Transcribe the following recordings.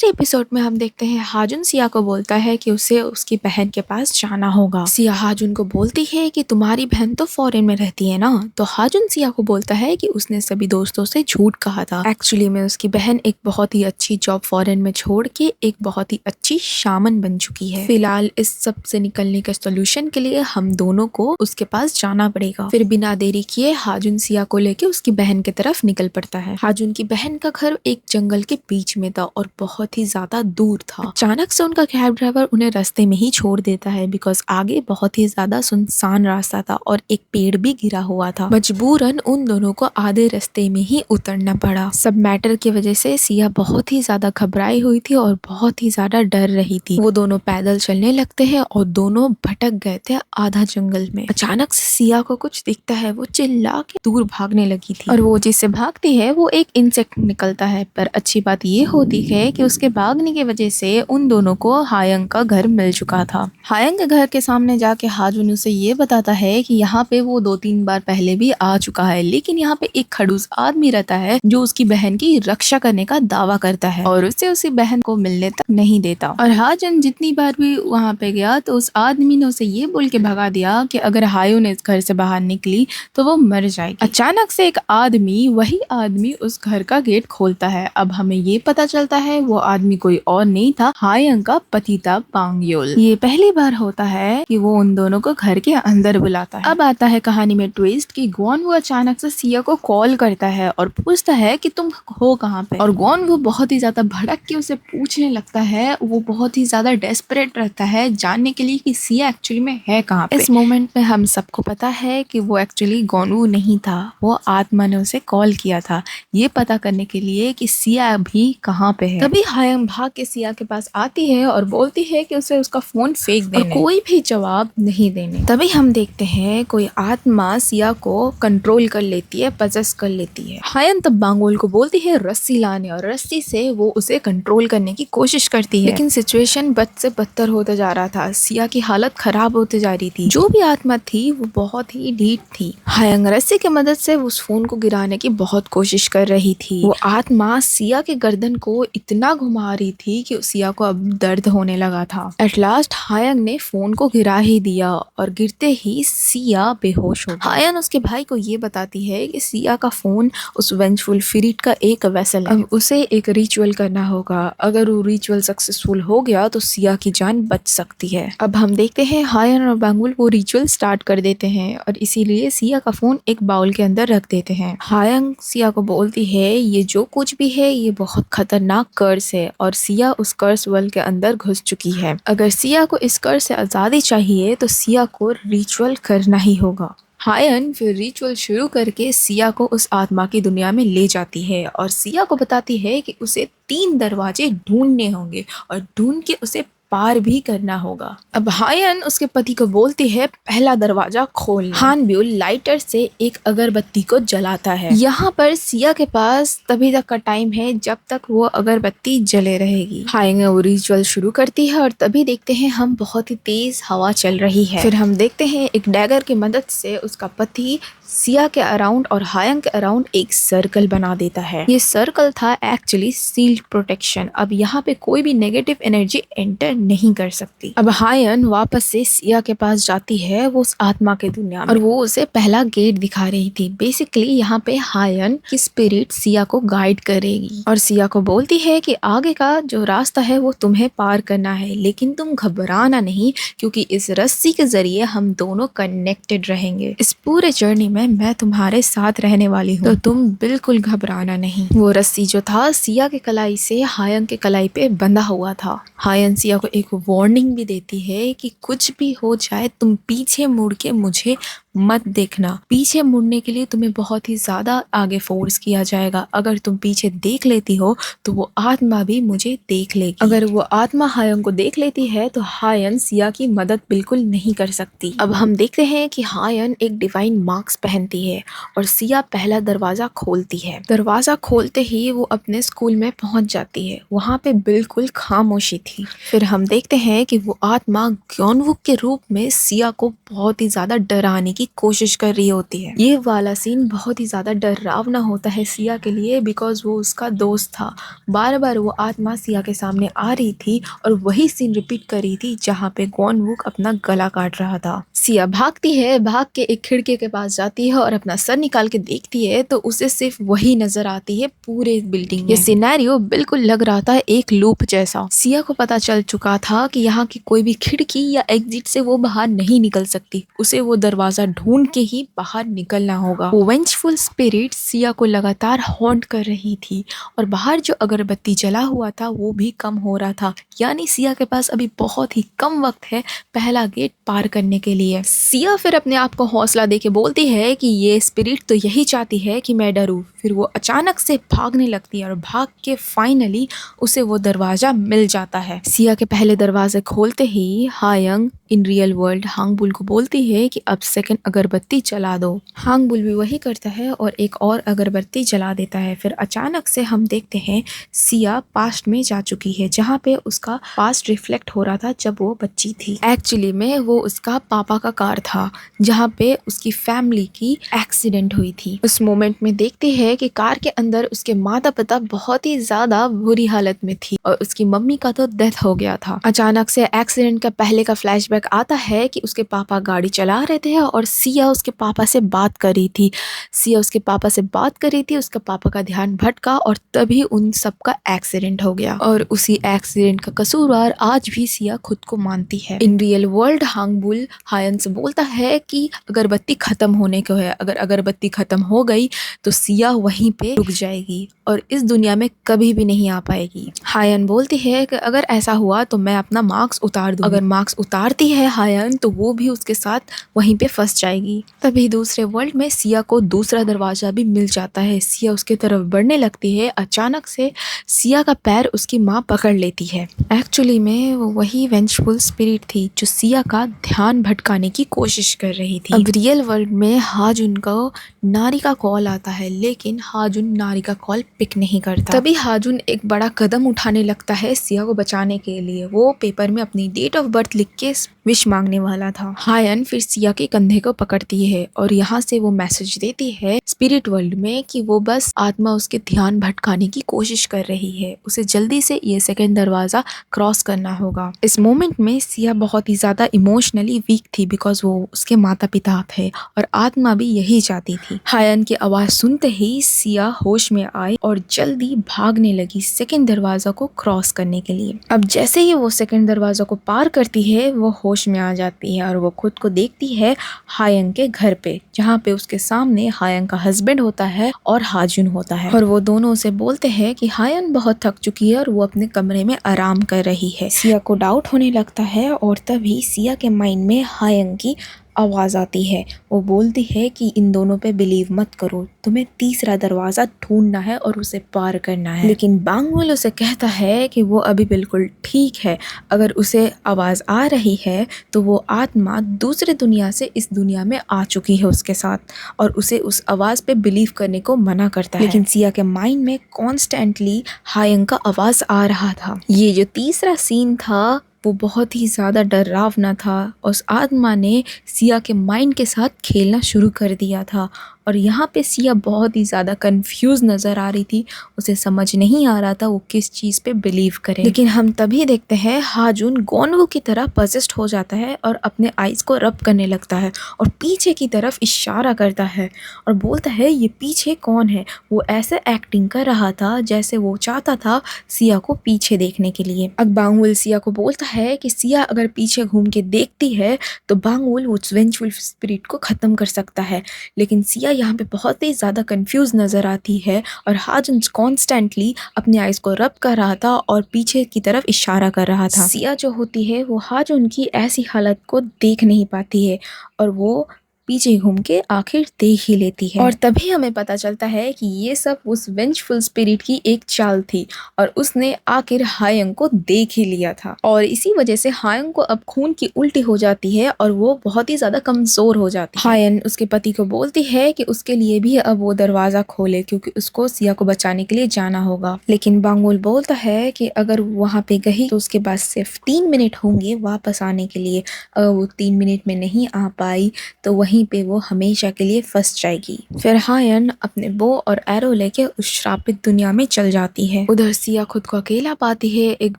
दूसरे एपिसोड में हम देखते हैं हाजुन सिया को बोलता है कि उसे उसकी बहन के पास जाना होगा। सिया हाजुन को बोलती है कि तुम्हारी बहन तो फॉरेन में रहती है ना। तो हाजुन सिया को बोलता है कि उसने सभी दोस्तों से झूठ कहा था। एक्चुअली में उसकी बहन एक बहुत ही अच्छी जॉब फॉरेन में छोड़ के एक बहुत ही अच्छी शामन बन चुकी है। फिलहाल इस सब से निकलने का सोल्यूशन के लिए हम दोनों को उसके पास जाना पड़ेगा। फिर बिना देरी किए हाजुन सिया को लेके उसकी बहन की तरफ निकल पड़ता है। हाजुन की बहन का घर एक जंगल के बीच में था और बहुत ही ज्यादा दूर था। अचानक से उनका कैब ड्राइवर उन्हें रास्ते में ही छोड़ देता है बिकॉज आगे बहुत ही ज्यादा सुनसान रास्ता था और एक पेड़ भी गिरा हुआ था। मजबूरन उन दोनों को आधे रास्ते में ही उतरना पड़ा। सब मैटर की वजह से सिया बहुत ही ज्यादा घबराई हुई थी और बहुत ही ज्यादा डर रही थी। वो दोनों पैदल चलने लगते हैं और दोनों भटक गए थे आधा जंगल में। अचानक से सिया को कुछ दिखता है। वो चिल्ला के दूर भागने लगी थी और वो जिससे भागती है वो एक इंसेक्ट निकलता है। पर अच्छी बात ये होती है कि उसके भागने की वजह से उन दोनों को हायंग का घर मिल चुका था। हायंग के घर के सामने जाके हाजुन उसे ये बताता है कि यहाँ पे वो 2-3 बार पहले भी आ चुका है, लेकिन यहाँ पे एक खड़ूस आदमी रहता है जो उसकी बहन की रक्षा करने का दावा करता है और उसे उसी बहन को मिलने तक नहीं देता। और हाजुन जितनी बार भी वहाँ पे गया तो उस आदमी ने उसे ये बोल के भगा दिया कि अगर हायुन इस घर से बाहर निकली तो वो मर जाएगी। अचानक से एक आदमी, वही आदमी उस घर का गेट खोलता है। अब हमें ये पता चलता है वो आदमी कोई और नहीं था, हायंग का पति था पांगयोल। ये पहली बार होता है कि वो उन दोनों को घर के अंदर बुलाता है। अब आता है कहानी में ट्विस्ट कि ग्वान वो अचानक से सिया को कॉल करता है और पूछता है कि तुम हो कहाँ पे। और ग्वान वो बहुत ही ज्यादा भड़क के उसे पूछने लगता है। वो बहुत ही ज्यादा डेस्परेट रहता है जानने के लिए कि सिया एक्चुअली में है कहाँ पे। इस मोमेंट में हम सबको पता है कि वो एक्चुअली गोनवू नहीं था, वो आत्मा ने उसे कॉल किया था ये पता करने के लिए कि सिया अभी कहाँ पे है। तभी हायंग भाग के सिया के पास आती है और बोलती है कि उसे उसका फोन फेंक देने और कोई भी जवाब नहीं देने। तभी हम देखते हैं कोई आत्मा सिया को कंट्रोल कर लेती है, पजेस कर लेती है। हायंग तब बांगोल को बोलती है रस्सी लाने और रस्सी से वो उसे कंट्रोल करने की कोशिश करती है, लेकिन सिचुएशन बद से बदतर होता जा रहा था। सिया की हालत खराब होते जा रही थी। जो भी आत्मा थी वो बहुत ही ढीठ थी। हायंग रस्सी की मदद से उस फोन को गिराने की बहुत कोशिश कर रही थी। वो आत्मा सिया के गर्दन को इतना घुमा रही थी कि सिया को अब दर्द होने लगा था। एट लास्ट हायंग ने फोन को गिरा ही दिया और गिरते ही सिया बेहोश हो गई। हायंग उसके भाई को ये बताती है कि सिया का फोन उस वेंजफुल फिरिट का एक वेसल है। अब उसे एक रिचुअल करना होगा। अगर वो रिचुअल सक्सेसफुल हो गया तो सिया की जान बच सकती है। अब हम देखते हैं हायंग और बांगुल वो रिचुअल स्टार्ट कर देते हैं और इसीलिए सिया का फोन एक बाउल के अंदर रख देते हैं। हायंग सिया को बोलती है ये जो कुछ भी है ये बहुत खतरनाक कर्स है और सिया उस कर्स वर्ल्ड के अंदर घुस चुकी है। अगर सिया को इस कर्स से आजादी चाहिए तो सिया को रिचुअल करना ही होगा। हायन फिर रिचुअल शुरू करके सिया को उस आत्मा की दुनिया में ले जाती है और सिया को बताती है कि उसे 3 दरवाजे ढूंढने होंगे और ढूंढ के उसे पार भी करना होगा। अब हायन उसके पति को बोलती है पहला दरवाजा खोलना। हान ब्यूल लाइटर से एक अगरबत्ती को जलाता है। यहाँ पर सिया के पास तभी तक का टाइम है जब तक वो अगरबत्ती जले रहेगी। हायन वो रिचुअल शुरू करती है और तभी देखते हैं हम बहुत ही तेज हवा चल रही है। फिर हम देखते हैं एक डैगर की मदद से उसका पति सिया के अराउंड और हायंग के अराउंड एक सर्कल बना देता है। ये सर्कल था एक्चुअली सील्ड प्रोटेक्शन। अब यहाँ पे कोई भी नेगेटिव एनर्जी एंटर नहीं कर सकती। अब हायन वापस से सिया के पास जाती है वो उस आत्मा के दुनिया में और वो उसे पहला गेट दिखा रही थी। बेसिकली यहाँ पे हायन की स्पिरिट सिया को गाइड करेगी और सिया को बोलती है कि आगे का जो रास्ता है वो तुम्हें पार करना है, लेकिन तुम घबराना नहीं क्योंकि इस रस्सी के जरिए हम दोनों कनेक्टेड रहेंगे। इस पूरे जर्नी में मैं तुम्हारे साथ रहने वाली हूँ, तो तुम बिल्कुल घबराना नहीं। वो रस्सी जो था सिया के कलाई से हायंग के कलाई पे बंधा हुआ था। हायन सिया को एक वार्निंग भी देती है कि कुछ भी हो जाए तुम पीछे मुड़ के मुझे मत देखना। पीछे मुड़ने के लिए तुम्हें बहुत ही ज्यादा आगे फोर्स किया जाएगा। अगर तुम पीछे देख लेती हो तो वो आत्मा भी मुझे देख लेगी। अगर वो आत्मा हायन को देख लेती है तो हायन सिया की मदद बिल्कुल नहीं कर सकती। अब हम देखते हैं कि हायन एक डिवाइन मार्क्स पहनती है और सिया पहला दरवाजा खोलती है। दरवाजा खोलते ही वो अपने स्कूल में पहुंच जाती है। वहाँ पे बिल्कुल खामोशी थी। फिर हम देखते हैं कि वो आत्मा ग्योनवुक के रूप में सिया को बहुत ही ज्यादा डराने की की कोशिश कर रही होती है। ये वाला सीन बहुत ही ज्यादा डरावना होता है सिया के लिए, बिकॉज वो उसका दोस्त था। बार बार वो आत्मा सिया के सामने आ रही थी और वही सीन रिपीट कर रही थी जहाँ पे गॉन-वूक अपना गला काट रहा था। सिया भागती है, भाग के एक खिड़की के पास जाती है और अपना सर निकाल के देखती है तो उसे सिर्फ वही नजर आती है पूरे बिल्डिंग में। ये सिनेरियो बिल्कुल लग रहा था एक लूप जैसा। सिया को पता चल चुका था कि यहाँ की कोई भी खिड़की या एग्जिट से वो बाहर नहीं निकल सकती, उसे वो दरवाजा ढूंढ के ही बाहर निकलना होगा। वो वेंचफुल स्पिरिट सिया को लगातार हॉन्ट कर रही थी और बाहर जो अगरबत्ती जला हुआ था वो भी कम हो रहा था, यानी सिया के पास अभी बहुत ही कम वक्त है पहला गेट पार करने के लिए। सिया फिर अपने आप को हौसला देके बोलती है कि ये स्पिरिट तो यही चाहती है कि मैं डरूं। फिर वो अचानक से भागने लगती है और भाग के फाइनली उसे वो दरवाजा मिल जाता है। सिया के पहले दरवाजे खोलते ही हायंग इन रियल वर्ल्ड हांगबुल को बोलती है कि अब सेकंड अगरबत्ती जला दो। हांगबुल भी वही करता है और एक और अगरबत्ती जला देता है। फिर अचानक से हम देखते हैं सिया पास्ट में जा चुकी है, जहाँ पे उसका पास्ट रिफ्लेक्ट हो रहा था जब वो बच्ची थी। एक्चुअली में वो उसका पापा का कार था जहाँ पे उसकी फैमिली की एक्सीडेंट हुई थी। उस मोमेंट में देखते हैं कि कार के अंदर उसके माता पिता बहुत ही ज्यादा बुरी हालत में थी और उसकी मम्मी का तो डेथ हो गया था। अचानक से एक्सीडेंट का पहले का फ्लैशबैक आता है कि उसके पापा गाड़ी चला रहे थे और सिया उसके पापा से बात कर रही थी। सिया उसके पापा से बात कर रही थी, उसके पापा का ध्यान भटका और तभी उन सबका एक्सीडेंट हो गया और उसी एक्सीडेंट का कसूरवार आज भी सिया खुद को मानती है। इन रियल वर्ल्ड हांगबुल हायन से बोलता है कि अगरबत्ती खत्म होने को है, अगर अगरबत्ती खत्म हो गई तो सिया वहीं पे रुक जाएगी और इस दुनिया में कभी भी नहीं आ पाएगी। हायन बोलती है कि अगर ऐसा हुआ तो मैं अपना मार्क्स उतार दूंगी। अगर मार्क्स उतारती है हायन तो वो भी उसके साथ वहीं पे फंस जाएगी। तभी दूसरे वर्ल्ड में सिया को दूसरा दरवाजा भी मिल जाता है। सिया उसके तरफ बढ़ने लगती है, अचानक से सिया का पैर उसकी माँ पकड़ लेती है। एक्चुअली में वो वही वेंचफुल स्पिरिट थी जो सिया का ध्यान भटकाने की कोशिश कर रही थी। अब रियल वर्ल्ड में हाजुन को नारी का कॉल आता है, लेकिन हाजुन नारी का कॉल पिक नहीं करता। तभी हाजुन एक बड़ा कदम उठाने लगता है सिया को बचाने के लिए। वो पेपर में अपनी डेट ऑफ बर्थ लिख के विश मांगने वाला था। हायन फिर सिया के कंधे को पकड़ती है और यहाँ से वो मैसेज देती है स्पिरिट वर्ल्ड में कि वो बस आत्मा उसके ध्यान भटकाने की कोशिश कर रही है, उसे जल्दी से ये सेकंड दरवाजा क्रॉस करना होगा। इस मोमेंट में सिया बहुत ही ज्यादा इमोशनली वीक थी बिकॉज वो उसके माता पिता थे और आत्मा भी यही चाहती थी। हायन की आवाज सुनते ही सिया होश में आई और जल्दी भागने लगी सेकंड दरवाजा को क्रॉस करने के लिए। अब जैसे ही वो सेकंड दरवाजा को पार करती है वो होश में आ जाती है और वो खुद को देखती है हायंग के घर पे, जहाँ पे उसके सामने हायंग का हस्बैंड होता है और हाजुन होता है और वो दोनों उसे बोलते हैं कि हायन बहुत थक चुकी है और वो अपने कमरे में आराम कर रही है। सिया को डाउट होने लगता है और तभी सिया के माइंड में हायंग की आवाज आती है। वो बोलती है कि इन दोनों पे बिलीव मत करो, तुम्हें तीसरा दरवाजा ढूंढना है और उसे पार करना है। लेकिन बांगवुल उसे कहता है कि वो अभी बिल्कुल ठीक है, अगर उसे आवाज आ रही है तो वो आत्मा दूसरे दुनिया से इस दुनिया में आ चुकी है उसके साथ और उसे उस आवाज पे बिलीव करने को मना करता है। लेकिन सिया के माइंड में कॉन्स्टेंटली हायंग का आवाज आ रहा था। ये जो तीसरा सीन था वो बहुत ही ज़्यादा डरावना था। उस आत्मा ने सिया के माइंड के साथ खेलना शुरू कर दिया था और यहाँ पे सिया बहुत ही ज़्यादा कंफ्यूज नज़र आ रही थी, उसे समझ नहीं आ रहा था वो किस चीज़ पे बिलीव करे। लेकिन हम तभी देखते हैं हाजुन गोनवू की तरह पजेस्ट हो जाता है और अपने आइज़ को रब करने लगता है और पीछे की तरफ इशारा करता है और बोलता है ये पीछे कौन है। वो ऐसे एक्टिंग कर रहा था जैसे वो चाहता था सिया को पीछे देखने के लिए। अब बांगवुल सिया को बोलता है कि सिया अगर पीछे घूम के देखती है तो बांगवुल उस वेंचफुल स्पिरिट को ख़त्म कर सकता है। लेकिन सिया यहाँ पे बहुत ही ज़्यादा कंफ्यूज नज़र आती है और हाजुन कॉन्स्टेंटली अपने आइज़ को रब कर रहा था और पीछे की तरफ इशारा कर रहा था। सिया जो होती है वो हाजुन की ऐसी हालत को देख नहीं पाती है और वो पीछे घूम के आखिर देख ही लेती है और तभी हमें पता चलता है कि ये सब उस वेंचफुल स्पिरिट की एक चाल थी और उसने आखिर हायंग को देख ही लिया था और इसी वजह से हायंग को अब खून की उल्टी हो जाती है और वो बहुत ही ज्यादा कमजोर हो जाती है। हायन उसके पति को बोलती है कि उसके लिए भी अब वो दरवाजा खोले क्योंकि उसको सिया को बचाने के लिए जाना होगा। लेकिन बांगवुल बोलता है कि अगर वहाँ पे गई तो उसके पास सिर्फ 3 मिनट होंगे वापस आने के लिए। अगर वो 3 मिनट में नहीं आ पाई तो वही वहीं पे वो हमेशा के लिए फंस जाएगी। फिर हायन अपने बो और एरो लेके उस श्रापित दुनिया में चल जाती है। उधर सिया खुद को अकेला पाती है एक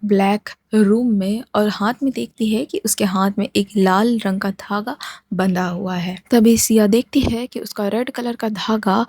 ब्लैक रूम में और हाथ में देखती है कि उसके हाथ में एक लाल रंग का धागा बंधा हुआ है। तभी सिया देखती है कि उसका रेड कलर का धागा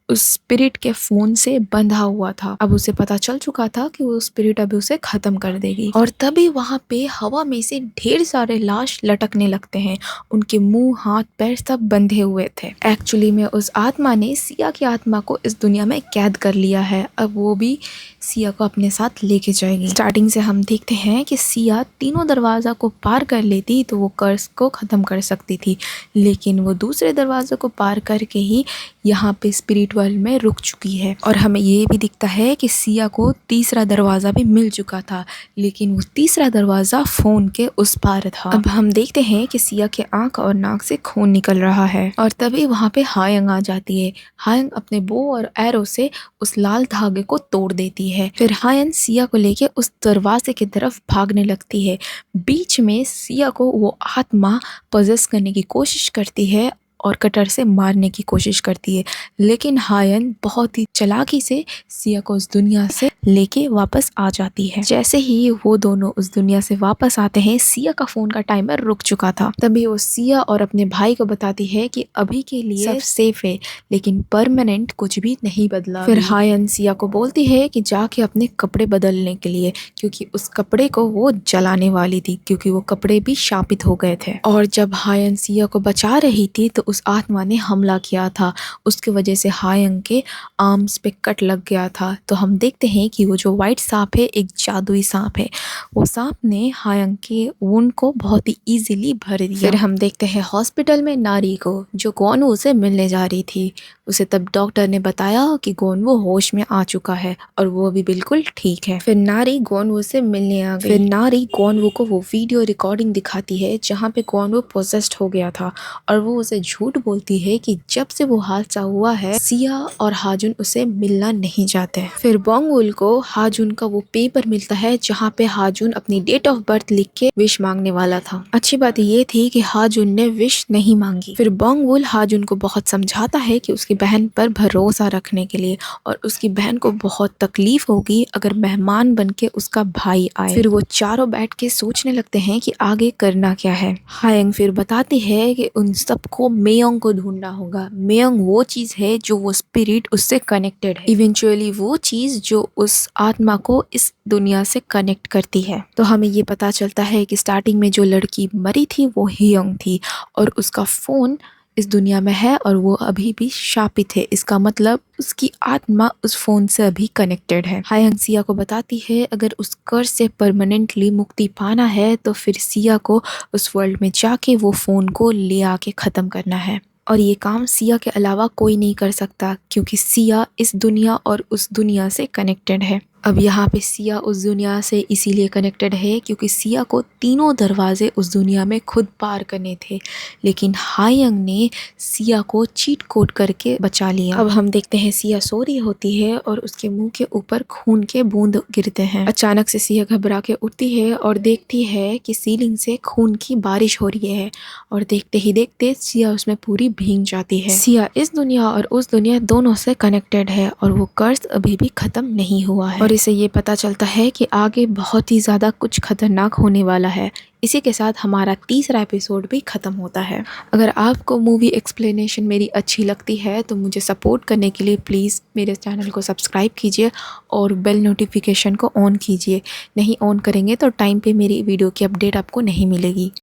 उस स्पिरिट के फोन से बंधा हुआ था। अब उसे पता चल चुका था कि वो स्पिरिट अभी उसे खत्म कर देगी और तभी वहां पे हवा में से ढेर सारे लाश लटकने लगते हैं। उनके मुंह हाथ पैर सब बंधे हुए थे। एक्चुअली में उस आत्मा ने सिया की आत्मा को इस दुनिया में कैद कर लिया है। अब वो भी सिया को अपने साथ लेके जाएगी। स्टार्टिंग से हम देखते हैं कि सिया तीनों दरवाजा को पार कर लेती तो वो कर्स को खत्म कर सकती थी, लेकिन वो दूसरे दरवाजे को पार करके ही यहाँ पे स्पिरिट वर्ल्ड में रुक चुकी है। और हमें ये भी दिखता है कि सिया को तीसरा दरवाजा भी मिल चुका था, लेकिन वो तीसरा दरवाजा फोन के उस पार था। अब हम देखते हैं कि सिया के आंख और नाक से खून निकल रहा है और तभी वहाँ पे हायंग आ जाती है। हायंग अपने बो और एरो से उस लाल धागे को तोड़ देती है। फिर हायन सिया को लेके उस दरवाजे की तरफ भागने लगती है। बीच में सिया को वो आत्मा पजेस करने की कोशिश करती है और कटर से मारने की कोशिश करती है, लेकिन हायन बहुत ही चालाकी से सिया को उस दुनिया से लेके वापस आ जाती है। जैसे ही वो दोनों उस दुनिया से वापस आते हैं, सिया का फोन का टाइमर रुक चुका था। तभी वो सिया और अपने भाई को बताती है कि अभी के लिए सब सेफ है, लेकिन परमानेंट कुछ भी नहीं बदला। फिर हायन सिया को बोलती है कि जाके अपने कपड़े बदलने के लिए, क्योंकि उस कपड़े को वो जलाने वाली थी, क्योंकि वो कपड़े भी शापित हो गए थे। और जब हायन सिया को बचा रही थी तो उस आत्मा ने हमला किया था। उसकी वजह से हायंग के आर्म्स पे कट लग गया था। तो हम देखते हैं कि वो जो व्हाइट सांप है एक जादुई सांप है। वो सांप ने हायंग के वुंड को बहुत ही इजीली भर दिया। फिर हम देखते हैं हॉस्पिटल में नारी को, जो गोनवू से मिलने जा रही थी। उसे तब डॉक्टर ने बताया कि गोनवू होश में आ चुका है और वो भी बिल्कुल ठीक है। फिर नारी गोनवू से मिलने आ गई। फिर नारी गोनवू को वो वीडियो रिकॉर्डिंग दिखाती है जहाँ पे गोनवू पोजेस्ड हो गया था और वो उसे झूठ बोलती है कि जब से वो हादसा हुआ है सिया और हाजुन उसे मिलना नहीं चाहते। फिर बोंगवुल को हाजुन का वो पेपर मिलता है जहाँ पे हाजुन अपनी डेट ऑफ बर्थ लिख के विश मांगने वाला था। अच्छी बात ये थी कि हाजुन ने विश नहीं मांगी। फिर बोंगवुल हाजुन को बहुत समझाता है कि उसकी बहन पर भरोसा रखने के लिए, और उसकी बहन को बहुत तकलीफ होगी अगर मेहमान बन के उसका भाई आए। फिर वो चारों बैठ के सोचने लगते हैं कि आगे करना क्या है। हायंग फिर बताती है कि उन सबको मेयोंग को ढूंढना होगा। मेयोंग वो चीज है जो वो स्पिरिट उससे कनेक्टेड है, इवेंचुअली वो चीज जो उस आत्मा को इस दुनिया से कनेक्ट करती है। तो हमें ये पता चलता है कि स्टार्टिंग में जो लड़की मरी थी वो हियोंग थी और उसका फोन इस दुनिया में है और वो अभी भी शापित है। इसका मतलब उसकी आत्मा उस फोन से अभी कनेक्टेड है। हायंग सिया को बताती है अगर उस कर्ज से परमानेंटली मुक्ति पाना है तो फिर सिया को उस वर्ल्ड में जाके वो फोन को ले आके खत्म करना है, और ये काम सिया के अलावा कोई नहीं कर सकता क्योंकि सिया इस दुनिया और उस दुनिया से कनेक्टेड है। अब यहाँ पे सिया उस दुनिया से इसीलिए कनेक्टेड है क्योंकि सिया को तीनों दरवाजे उस दुनिया में खुद पार करने थे, लेकिन हायंग ने सिया को चीट कोड करके बचा लिया। अब हम देखते हैं सिया सो रही होती है और उसके मुंह के ऊपर खून के बूंद गिरते हैं। अचानक से सिया घबरा के उठती है और देखती है कि सीलिंग से खून की बारिश हो रही है, और देखते ही देखते सिया उसमें पूरी भीग जाती है। सिया इस दुनिया और उस दुनिया दोनों से कनेक्टेड है और वो कर्ज अभी भी खत्म नहीं हुआ है, और इसे ये पता चलता है कि आगे बहुत ही ज़्यादा कुछ खतरनाक होने वाला है। इसी के साथ हमारा तीसरा एपिसोड भी ख़त्म होता है। अगर आपको मूवी एक्सप्लेनेशन मेरी अच्छी लगती है तो मुझे सपोर्ट करने के लिए प्लीज़ मेरे चैनल को सब्सक्राइब कीजिए और बेल नोटिफिकेशन को ऑन कीजिए। नहीं ऑन करेंगे तो टाइम पे मेरी वीडियो की अपडेट आपको नहीं मिलेगी।